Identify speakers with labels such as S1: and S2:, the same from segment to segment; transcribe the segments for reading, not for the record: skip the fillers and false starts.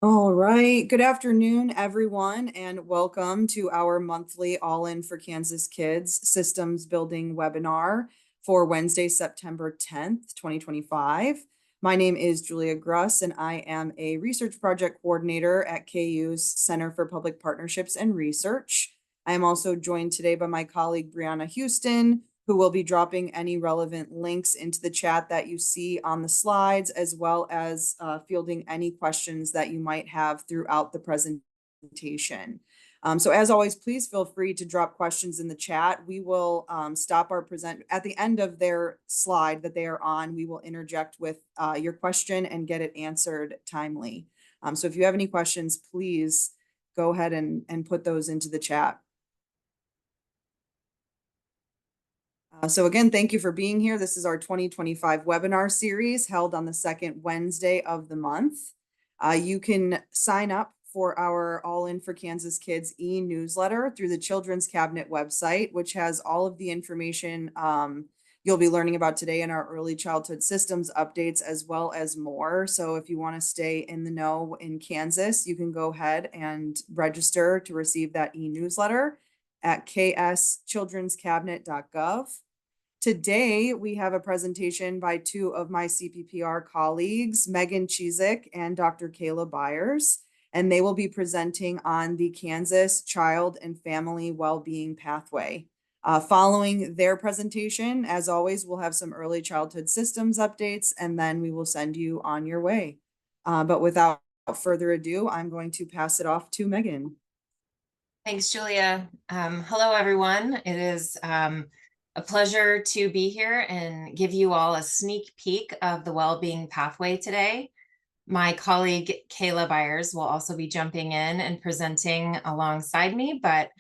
S1: All right. Good afternoon, everyone, and welcome to our monthly All In for Kansas Kids Systems Building webinar for Wednesday, September 10th, 2025. My name is Julia Gruss, and I am a research project coordinator at KU's Center for Public Partnerships and Research. I am also joined today by my colleague, Brianna Houston, who will be dropping any relevant links into the chat that you see on the slides, as well as fielding any questions that you might have throughout the presentation. So as always, please feel free to drop questions in the chat. We will stop our present at the end of their slide that they are on. We will interject with your question and get it answered timely. So if you have any questions, please go ahead and put those into the chat. So again, thank you for being here. This is our 2025 webinar series held on the second Wednesday of the month. You can sign up for our All In for Kansas Kids e-newsletter through the Children's Cabinet website, which has all of the information you'll be learning about today in our early childhood systems updates, as well as more. So if you want to stay in the know in Kansas, you can go ahead and register to receive that e-newsletter at kschildrenscabinet.gov. Today, we have a presentation by two of my CPPR colleagues, Megan Chizik and Dr. Kayla Byers, and they will be presenting on the Kansas Child and Family Wellbeing Pathway. Following their presentation, as always, we'll have some early childhood systems updates, and then we will send you on your way. But without further ado, I'm going to pass it off to Megan.
S2: Thanks, Julia. Hello, everyone. It is a pleasure to be here and give you all a sneak peek of the Wellbeing Pathway today. My colleague Kayla Byers will also be jumping in and presenting alongside me, but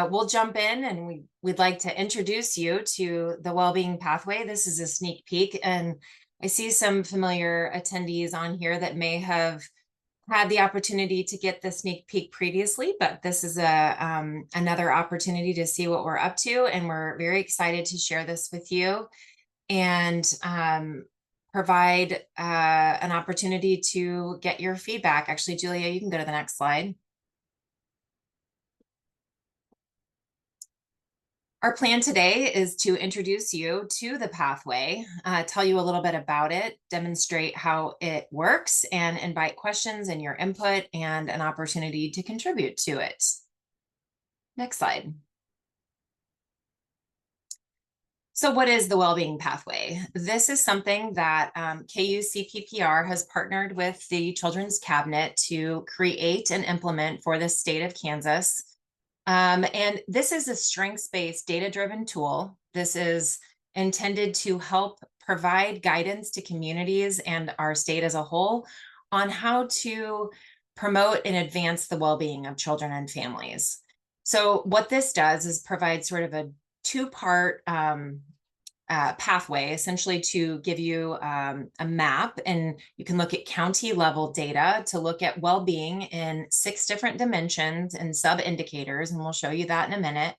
S2: we'll jump in and we'd like to introduce you to the Wellbeing Pathway. This is a sneak peek, and I see some familiar attendees on here that may have had the opportunity to get the sneak peek previously, but this is another opportunity to see what we're up to, and we're very excited to share this with you and provide an opportunity to get your feedback. Actually, Julia, you can go to the next slide. Our plan today is to introduce you to the pathway, tell you a little bit about it, demonstrate how it works, and invite questions and your input and an opportunity to contribute to it. Next slide. So what is the Wellbeing Pathway? This is something that KU-CPPR has partnered with the Children's Cabinet to create and implement for the state of Kansas. And this is a strengths-based data-driven tool. This is intended to help provide guidance to communities and our state as a whole on how to promote and advance the well-being of children and families. So what this does is provide sort of a two-part pathway, essentially to give you a map, and you can look at county level data to look at well-being in 6 different dimensions and sub-indicators, and we'll show you that in a minute,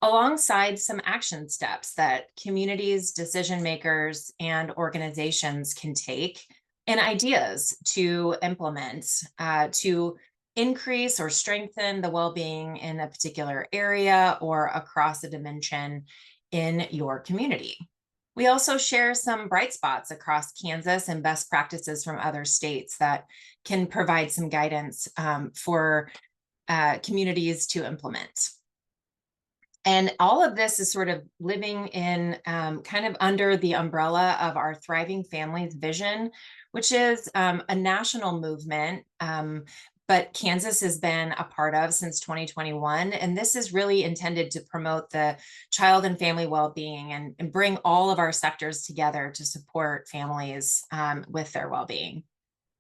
S2: alongside some action steps that communities, decision makers, and organizations can take, and ideas to implement to increase or strengthen the well-being in a particular area or across a dimension in your community. We also share some bright spots across Kansas and best practices from other states that can provide some guidance for communities to implement. And all of this is sort of living in kind of under the umbrella of our Thriving Families vision, which is a national movement, but Kansas has been a part of since 2021. And this is really intended to promote the child and family well-being and bring all of our sectors together to support families with their well-being.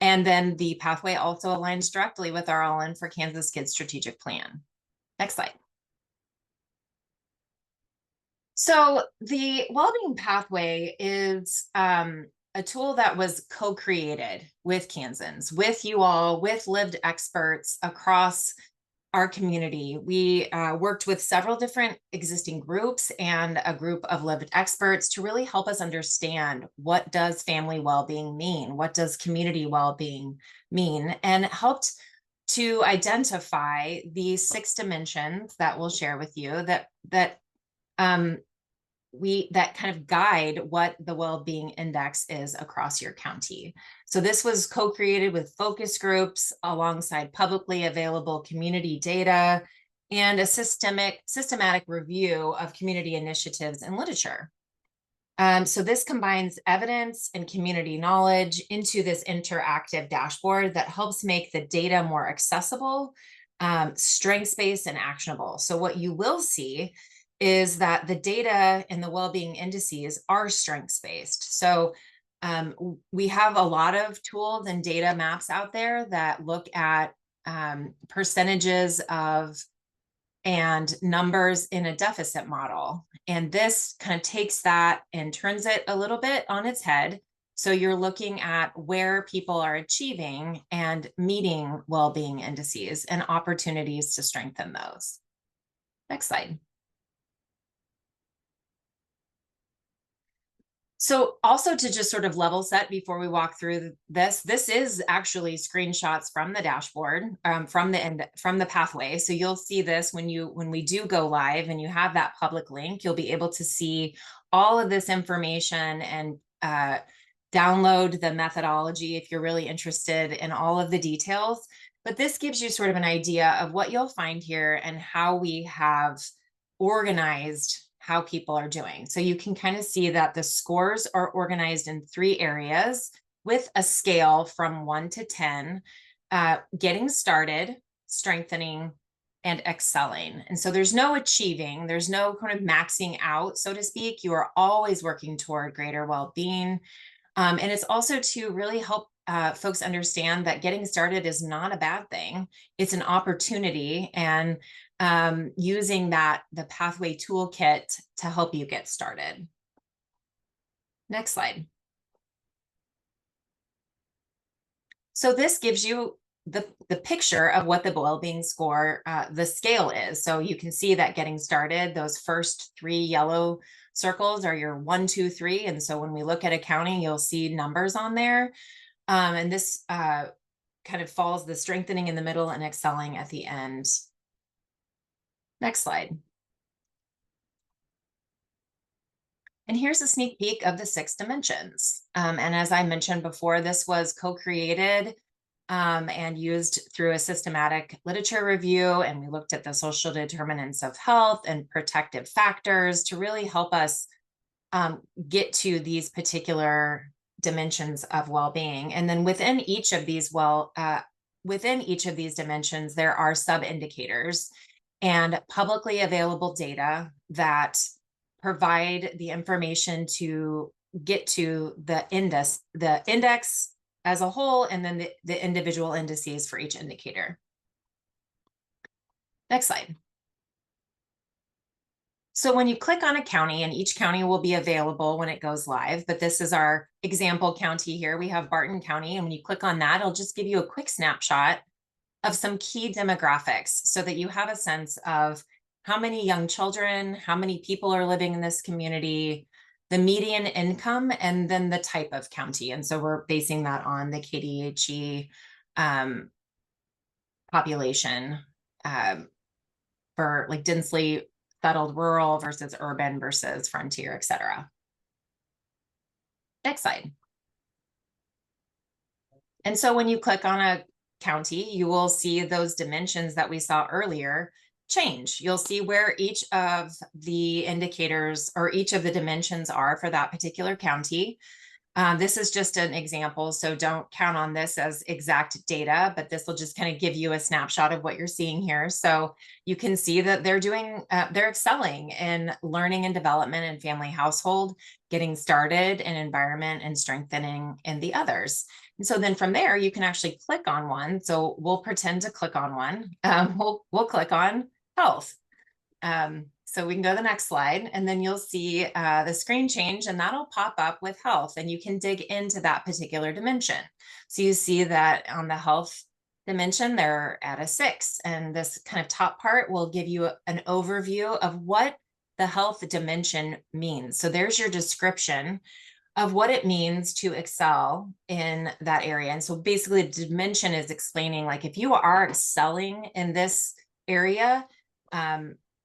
S2: And then the pathway also aligns directly with our All In for Kansas Kids strategic plan. Next slide. So the Wellbeing Pathway is a tool that was co-created with Kansans, with you all, with lived experts across our community. We worked with several different existing groups and a group of lived experts to really help us understand, what does family well-being mean? What does community well-being mean? And helped to identify these 6 dimensions that we'll share with you that kind of guide what the well-being index is across your county. So this was co-created with focus groups alongside publicly available community data and a systematic review of community initiatives and literature. So this combines evidence and community knowledge into this interactive dashboard that helps make the data more accessible, strengths-based, and actionable. So what you will see is that the data and the well-being indices are strengths-based. So we have a lot of tools and data maps out there that look at percentages of and numbers in a deficit model. And this kind of takes that and turns it a little bit on its head. So you're looking at where people are achieving and meeting well-being indices and opportunities to strengthen those. Next slide. So also, to just sort of level set before we walk through this is actually screenshots from the dashboard, from the pathway. So you'll see this when we do go live and you have that public link, you'll be able to see all of this information and download the methodology if you're really interested in all of the details. But this gives you sort of an idea of what you'll find here and how we have organized how people are doing. So you can kind of see that the scores are organized in 3 areas with a scale from 1 to 10, getting started, strengthening, and excelling. And so there's no achieving, there's no kind of maxing out, so to speak. You are always working toward greater well-being. And it's also to really help folks understand that getting started is not a bad thing. It's an opportunity, and using the pathway toolkit to help you get started. Next slide. So this gives you the picture of what the well-being score, the scale is. So you can see that getting started, those first 3 yellow circles are your 1, 2, 3. And so when we look at a county, you'll see numbers on there. And this kind of falls the strengthening in the middle and excelling at the end. Next slide. And here's a sneak peek of the 6 dimensions. And as I mentioned before, this was co-created and used through a systematic literature review. And we looked at the social determinants of health and protective factors to really help us get to these particular dimensions of well-being. And then within each of these dimensions, there are sub-indicators and publicly available data that provide the information to get to the index as a whole, and then the individual indices for each indicator. Next slide. So when you click on a county, and each county will be available when it goes live, but this is our example county here. We have Barton County, and when you click on that, it'll just give you a quick snapshot of some key demographics so that you have a sense of how many young children, how many people are living in this community, the median income, and then the type of county. And so we're basing that on the KDHE population for like densely settled rural versus urban versus frontier, et cetera. Next slide. And so when you click on a county, you will see those dimensions that we saw earlier change. You'll see where each of the indicators or each of the dimensions are for that particular county. This is just an example, so don't count on this as exact data, but this will just kind of give you a snapshot of what you're seeing here. So you can see that they're excelling in learning and development and family household, getting started in environment, and strengthening in the others. And so then from there, you can actually click on one. So we'll pretend to click on one. We'll click on health. So we can go to the next slide, and then you'll see the screen change, and that'll pop up with health, and you can dig into that particular dimension. So you see that on the health dimension, they're at a 6. And this kind of top part will give you an overview of what the health dimension means. So there's your description of what it means to excel in that area. And so basically the dimension is explaining, like, if you are excelling in this area,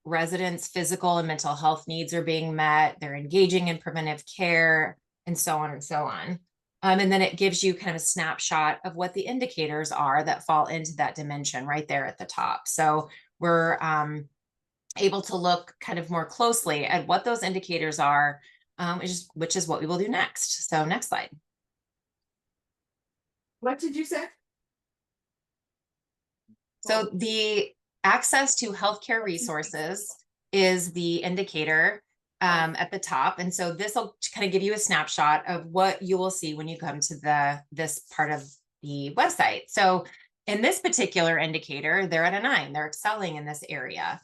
S2: residents' physical and mental health needs are being met, they're engaging in preventive care, and so on and so on. And then it gives you kind of a snapshot of what the indicators are that fall into that dimension right there at the top. So we're able to look kind of more closely at what those indicators are, which is what we will do next. So next slide.
S1: What did you say?
S2: So the access to healthcare resources is the indicator at the top. And so this will kind of give you a snapshot of what you will see when you come to this part of the website. So in this particular indicator, they're at a 9, they're excelling in this area.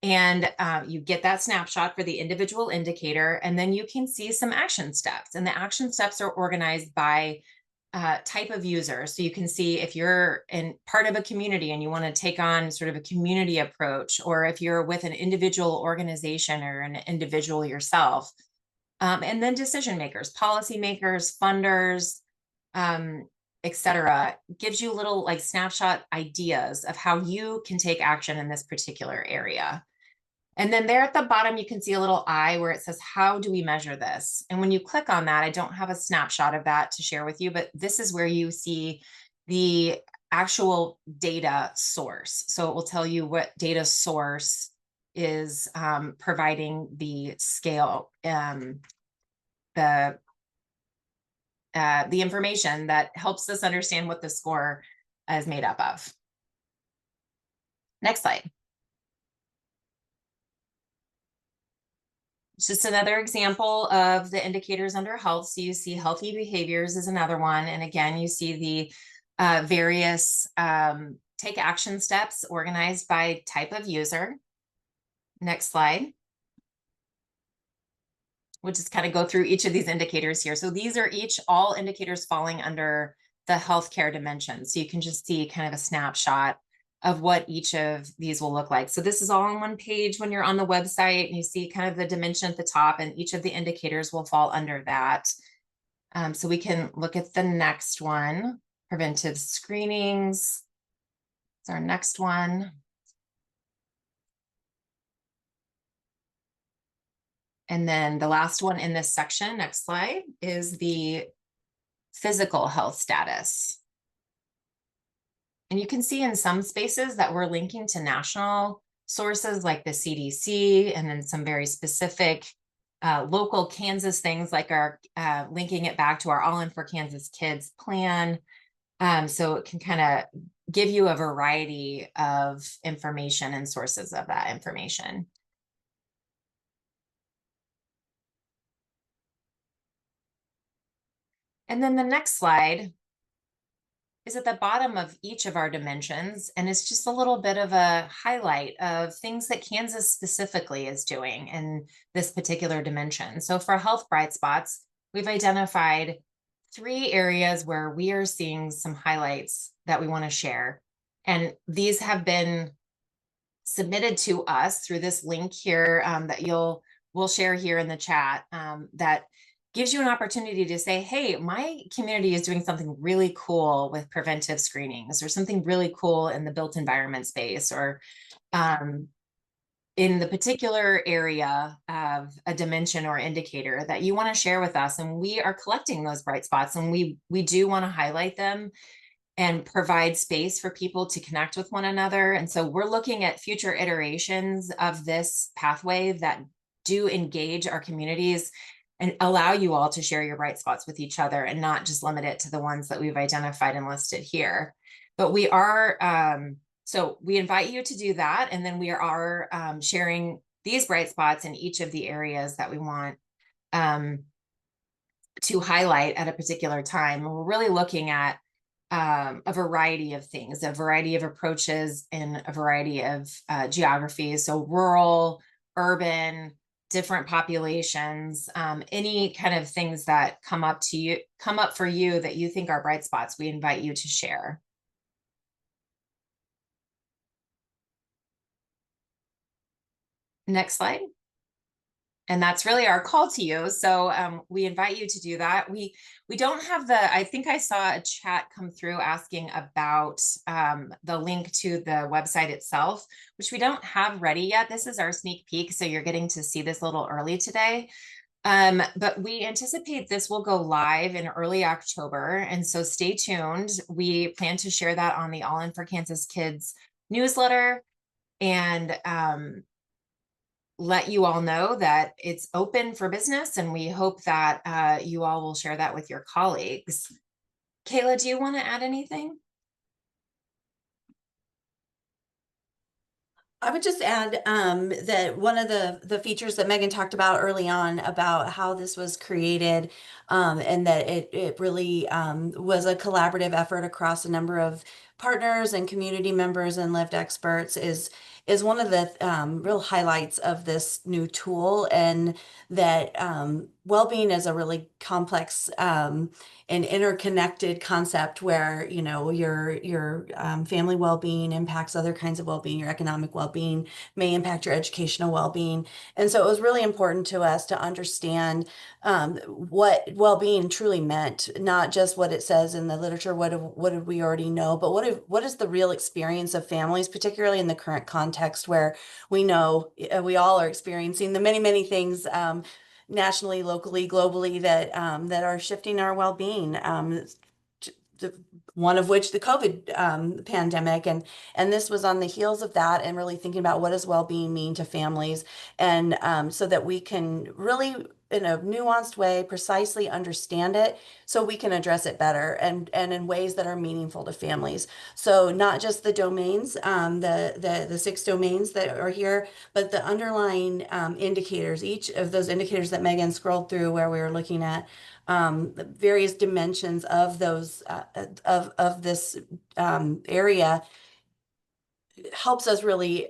S2: And you get that snapshot for the individual indicator, and then you can see some action steps. And the action steps are organized by type of user. So you can see if you're in part of a community and you want to take on sort of a community approach, or if you're with an individual organization or an individual yourself. And then decision makers, policymakers, funders, etc. Gives you little like snapshot ideas of how you can take action in this particular area. And then there at the bottom, you can see a little eye where it says, how do we measure this? And when you click on that, I don't have a snapshot of that to share with you, but this is where you see the actual data source. So it will tell you what data source is providing the scale, the information that helps us understand what the score is made up of. Next slide. It's just another example of the indicators under health. So you see healthy behaviors is another one. And again, you see the various take action steps organized by type of user. Next slide. We'll just kind of go through each of these indicators here. So these are all indicators falling under the healthcare dimension. So you can just see kind of a snapshot of what each of these will look like. So this is all on one page when you're on the website, and you see kind of the dimension at the top, and each of the indicators will fall under that. So we can look at the next one, preventive screenings. It's our next one. And then the last one in this section, next slide, is the physical health status. And you can see in some spaces that we're linking to national sources like the CDC, and then some very specific local Kansas things like our linking it back to our All In for Kansas Kids plan. So it can kind of give you a variety of information and sources of that information. And then the next slide is at the bottom of each of our dimensions, and it's just a little bit of a highlight of things that Kansas specifically is doing in this particular dimension. So for health bright spots, we've identified 3 areas where we are seeing some highlights that we want to share. And these have been submitted to us through this link here that we'll share here in the chat, that gives you an opportunity to say, hey, my community is doing something really cool with preventive screenings, or something really cool in the built environment space, or in the particular area of a dimension or indicator that you want to share with us. And we are collecting those bright spots, and we do want to highlight them and provide space for people to connect with one another. And so we're looking at future iterations of this pathway that do engage our communities and allow you all to share your bright spots with each other, and not just limit it to the ones that we've identified and listed here. But we are, so we invite you to do that. And then we are sharing these bright spots in each of the areas that we want to highlight at a particular time. And we're really looking at a variety of things, a variety of approaches in a variety of geographies. So rural, urban, different populations, any kind of things that come up for you that you think are bright spots, we invite you to share. Next slide. And that's really our call to you. So we invite you to do that. We don't have I think I saw a chat come through asking about the link to the website itself, which we don't have ready yet. This is our sneak peek, so you're getting to see this a little early today. But we anticipate this will go live in early October. And so stay tuned. We plan to share that on the All In for Kansas Kids newsletter. And let you all know that it's open for business, and we hope that you all will share that with your colleagues. Kayla, do you want to add anything?
S3: I would just add that one of the features that Megan talked about early on about how this was created, and that it really was a collaborative effort across a number of partners and community members and lived experts is one of the real highlights of this new tool, and that well-being is a really complex and interconnected concept where, you know, your family well-being impacts other kinds of well-being. Your economic well-being may impact your educational well-being. And so it was really important to us to understand what well-being truly meant, not just what it says in the literature, what did we already know, but what is the real experience of families, particularly in the current context where we know we all are experiencing the many things nationally, locally, globally that are shifting our well-being. One of which the COVID pandemic, and this was on the heels of that, and really thinking about what does well-being mean to families, and so that we can really, in a nuanced way, precisely understand it, so we can address it better and in ways that are meaningful to families. So not just the domains, the 6 domains that are here, but the underlying indicators. Each of those indicators that Megan scrolled through, where we were looking at the various dimensions of those of this area, helps us really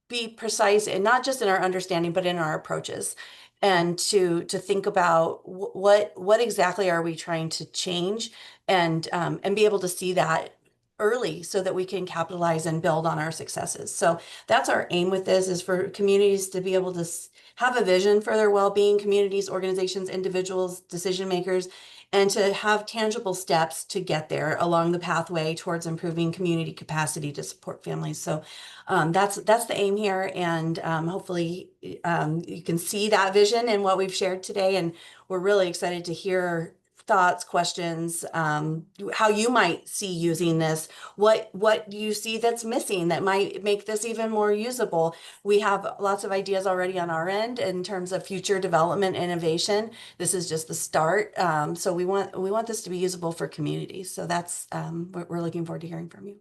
S3: be precise, and not just in our understanding, but in our approaches, and to think about what exactly are we trying to change, and be able to see that early so that we can capitalize and build on our successes. So that's our aim with this, is for communities to be able to have a vision for their well-being, communities, organizations, individuals, decision makers, and to have tangible steps to get there along the pathway towards improving community capacity to support families. So that's the aim here, and hopefully you can see that vision in what we've shared today, and we're really excited to hear thoughts, questions, how you might see using this, what you see that's missing that might make this even more usable. We have lots of ideas already on our end in terms of future development, innovation. This is just the start. So we want this to be usable for communities. So that's we're looking forward to hearing from you.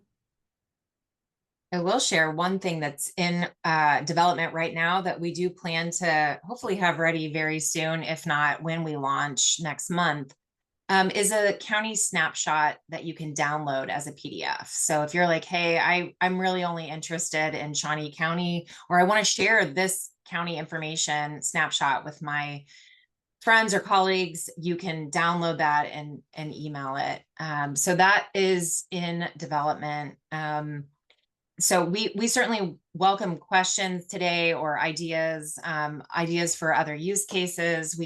S2: I will share one thing that's in development right now that we do plan to hopefully have ready very soon, if not when we launch next month, is a county snapshot that you can download as a PDF. So if you're like, hey, I'm really only interested in Shawnee County, or I want to share this county information snapshot with my friends or colleagues, you can download that and email it. So that is in development. So we certainly welcome questions today, or ideas, ideas for other use cases.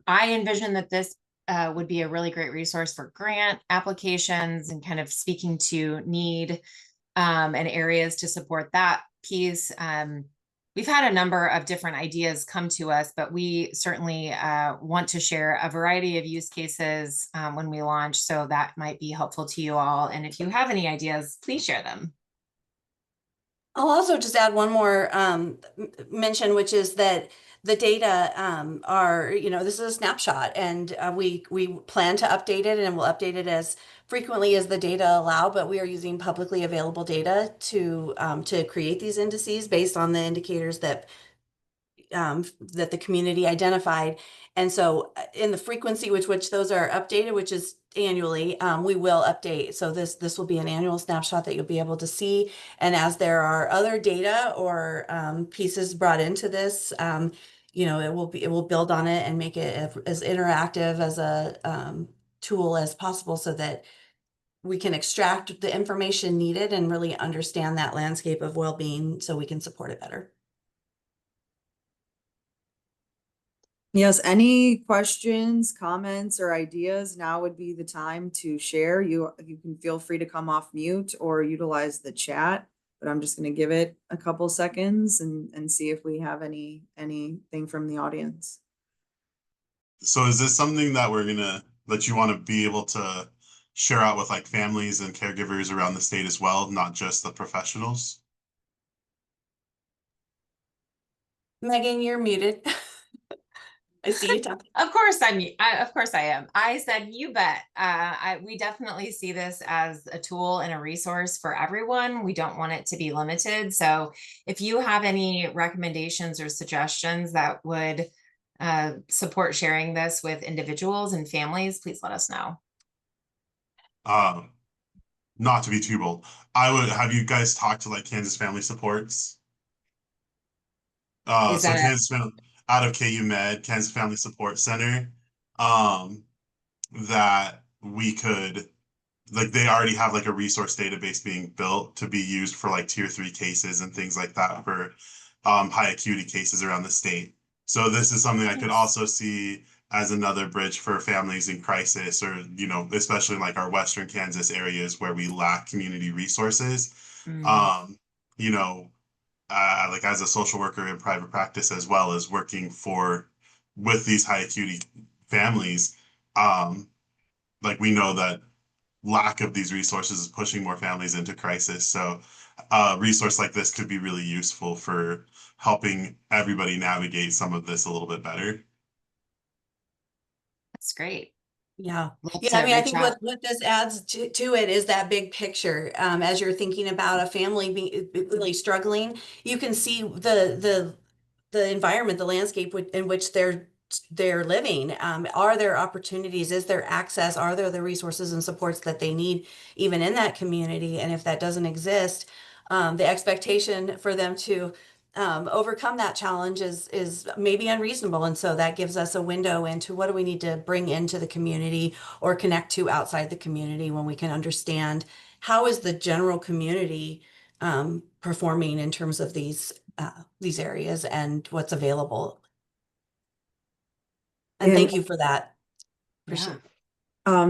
S2: I envision that this would be a really great resource for grant applications and kind of speaking to need and areas to support that piece. We've had a number of different ideas come to us, but we certainly want to share a variety of use cases when we launch. So that might be helpful to you all. And if you have any ideas, please share them.
S3: I'll also just add one more mention, which is that the data are, you know, this is a snapshot, and we plan to update it, and we'll update it as frequently as the data allow. But we are using publicly available data to create these indices based on the indicators that that the community identified. And so in the frequency with which those are updated, which is annually, we will update. So this will be an annual snapshot that you'll be able to see. And as there are other data or pieces brought into this, you know, it will build on it and make it as interactive as a tool as possible, so that we can extract the information needed and really understand that landscape of well-being, so we can support it better.
S1: Yes, any questions, comments, or ideas, now would be the time to share. You can feel free to come off mute or utilize the chat, but I'm just gonna give it a couple seconds and see if we have anything from the audience.
S4: So is this something that that you want to be able to share out with like families and caregivers around the state as well, not just the professionals?
S3: Megan, you're muted. I see you talking.
S2: Of course of course I am. I said, you bet. We definitely see this as a tool and a resource for everyone. We don't want it to be limited. So if you have any recommendations or suggestions that would support sharing this with individuals and families, please let us know.
S4: Um, Not to be too bold, have you guys talked to like Kansas Family Supports?
S2: Is
S4: So
S2: that
S4: out of KU Med, Kansas Family Support Center, um, that we could, like, they already have like a resource database being built to be used for like tier 3 cases and things like that for high acuity cases around the state. So this is something I could also see as another bridge for families in crisis, or, especially in like our Western Kansas areas where we lack community resources. Um, you know, like as a social worker in private practice, as well as working with these high acuity families, um, like we know that lack of these resources is pushing more families into crisis. So a resource like this could be really useful for helping everybody navigate some of this a little bit better.
S2: That's great.
S3: Yeah.
S2: Love
S3: Yeah.
S2: to
S3: I mean, I
S2: reach
S3: think
S2: out.
S3: what this adds to it is that big picture. As you're thinking about a family really struggling, you can see the environment, the landscape in which they're living. Are there opportunities? Is there access? Are there the resources and supports that they need even in that community? And if that doesn't exist, the expectation for them to overcome that challenge is maybe unreasonable. And so that gives us a window into what do we need to bring into the community or connect to outside the community, when we can understand how is the general community performing in terms of these areas and what's available. And
S1: And
S3: thank you for that.
S2: Yeah.
S3: Appreciate it.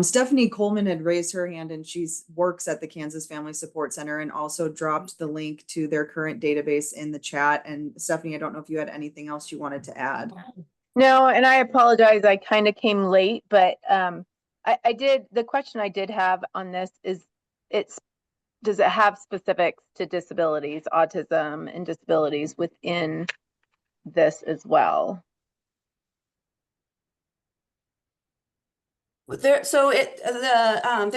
S1: Stephanie Coleman had raised her hand, and works at the Kansas Family Support Center, and also dropped the link to their current database in the chat. And Stephanie, I don't know if you had anything else you wanted to add.
S5: No, and I apologize. I kind of came late, but I did. The question I did have on this is, does it have specifics to disabilities, autism, and disabilities within this as well?
S3: There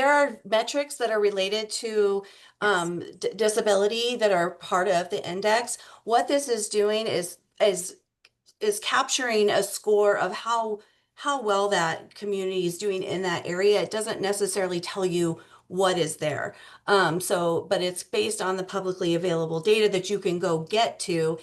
S3: are metrics that are related to disability that are part of the index. What this is doing is capturing a score of how well that community is doing in that area. It doesn't necessarily tell you what is there. But it's based on the publicly available data that you can go get to,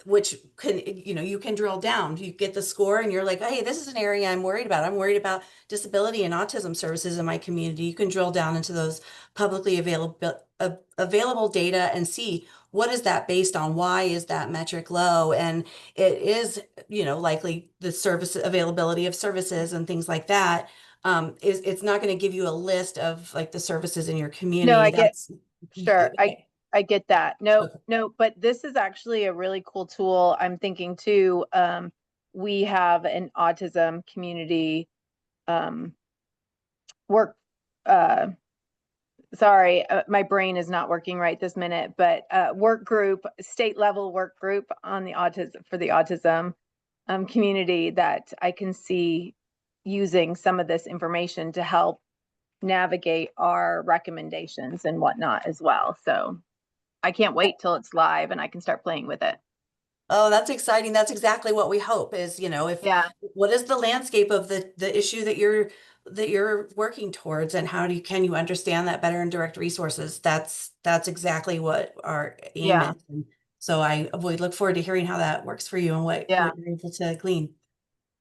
S3: which can, you can drill down. You get the score and you're like, hey, this is an area I'm worried about. I'm worried about disability and autism services in my community. You can drill down into those publicly available data and see what is that based on? Why is that metric low? And it is, likely the service availability of services and things like that. It's not going to give you a list of like the services in your community.
S5: No, I get, sure.
S3: Okay.
S5: I get that. No,
S3: Okay.
S5: no, but this is actually a really cool tool. I'm thinking too, we have an autism community work, sorry, my brain is not working right this minute, but work group, state level work group on the autism, for the autism community, that I can see using some of this information to help navigate our recommendations and whatnot as well. So I can't wait till it's live and I can start playing with it.
S3: Oh, that's exciting. That's exactly what we hope is,
S5: Yeah.
S3: what is the landscape of the issue that you're working towards, and can you understand that better in direct resources? That's exactly what our aim
S5: Yeah.
S3: is. And so we look forward to hearing how that works for you and what
S5: Yeah.
S3: you're able to glean.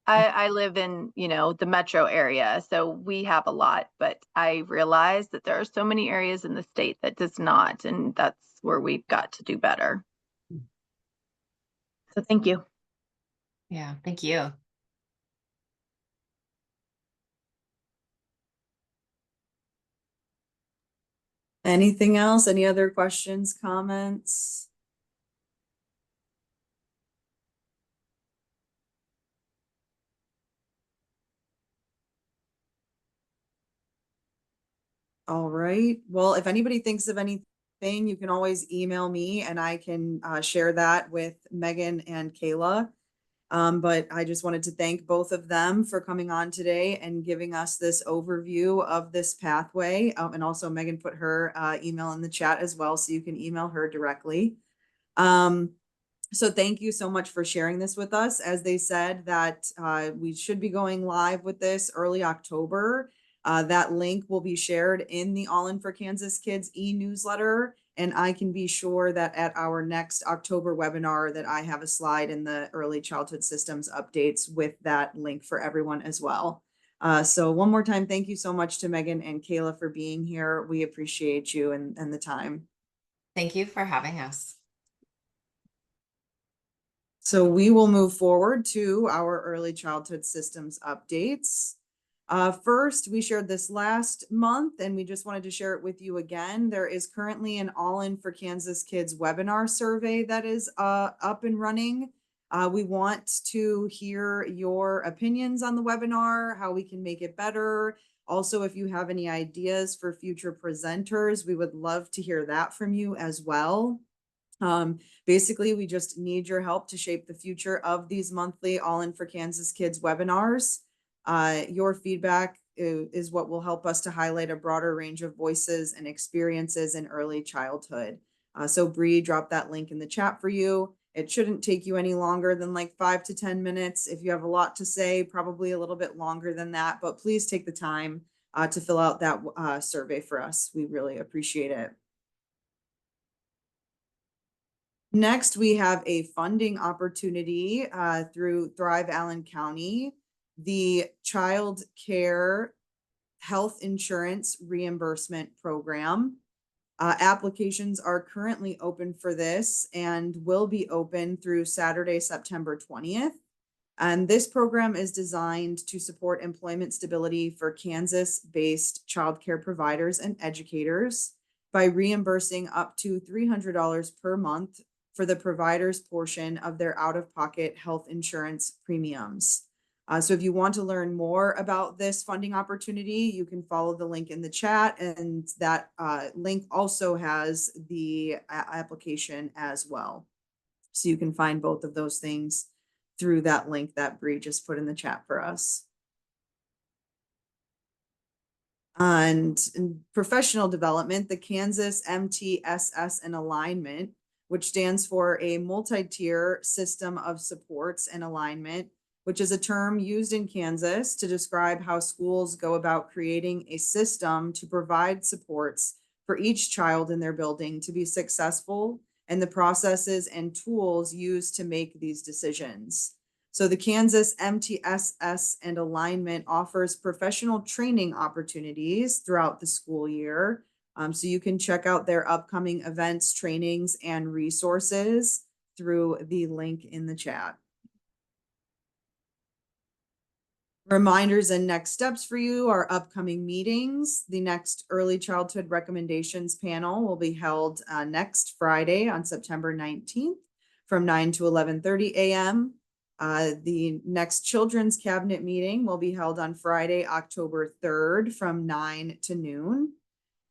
S5: I live in, the metro area, so we have a lot, but I realize that there are so many areas in the state that does not, and that's where we've got to do better. So thank you.
S2: Yeah. Thank you.
S1: Anything else? Any other questions, comments? All right. Well, if anybody thinks of anything, you can always email me and I can share that with Megan and Kayla. But I just wanted to thank both of them for coming on today and giving us this overview of this pathway. And also Megan put her email in the chat as well, so you can email her directly. So thank you so much for sharing this with us. As they said that we should be going live with this early October. That link will be shared in the All In for Kansas Kids e-newsletter. And I can be sure that at our next October webinar that I have a slide in the early childhood systems updates with that link for everyone as well. So one more time, thank you so much to Megan and Kayla for being here. We appreciate you and the time.
S2: Thank you for having us.
S1: So we will move forward to our early childhood systems updates. First, we shared this last month and we just wanted to share it with you again. There is currently an All In for Kansas Kids webinar survey that is up and running. We want to hear your opinions on the webinar, how we can make it better. Also, if you have any ideas for future presenters, we would love to hear that from you as well. Basically, we just need your help to shape the future of these monthly All In for Kansas Kids webinars. Your feedback is what will help us to highlight a broader range of voices and experiences in early childhood. So Bree dropped that link in the chat for you. It shouldn't take you any longer than like 5 to 10 minutes. If you have a lot to say, probably a little bit longer than that, but please take the time to fill out that survey for us. We really appreciate it. Next, we have a funding opportunity through Thrive Allen County, the Child Care Health Insurance Reimbursement Program. Applications are currently open for this and will be open through Saturday, September 20th. And this program is designed to support employment stability for Kansas-based childcare providers and educators by reimbursing up to $300 per month for the provider's portion of their out-of-pocket health insurance premiums. So if you want to learn more about this funding opportunity, you can follow the link in the chat, and that link also has the application as well. So you can find both of those things through that link that Bree just put in the chat for us. And in professional development, the Kansas MTSS and Alignment, which stands for a multi-tier system of supports and alignment, which is a term used in Kansas to describe how schools go about creating a system to provide supports for each child in their building to be successful and the processes and tools used to make these decisions. So the Kansas MTSS and Alignment offers professional training opportunities throughout the school year. So you can check out their upcoming events, trainings, and resources through the link in the chat. Reminders and next steps for you are upcoming meetings. The next early childhood recommendations panel will be held next Friday on September 19th from 9 to 11:30 a.m. The next children's cabinet meeting will be held on Friday, October 3rd from 9 to noon.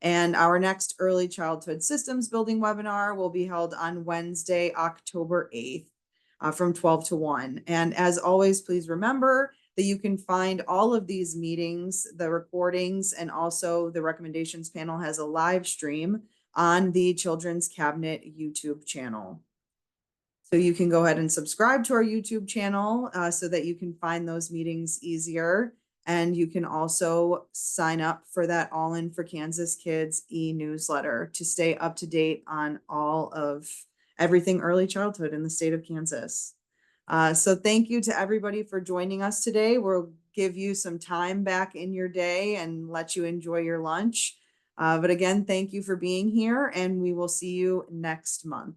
S1: And our next early childhood systems building webinar will be held on Wednesday, October 8th from 12 to 1. And as always, please remember that you can find all of these meetings, the recordings, and also the recommendations panel has a live stream on the Children's Cabinet YouTube channel. So you can go ahead and subscribe to our YouTube channel so that you can find those meetings easier. And you can also sign up for that All In for Kansas Kids e-newsletter to stay up to date on all of everything early childhood in the state of Kansas. So thank you to everybody for joining us today. We'll give you some time back in your day and let you enjoy your lunch. But again, thank you for being here, and we will see you next month.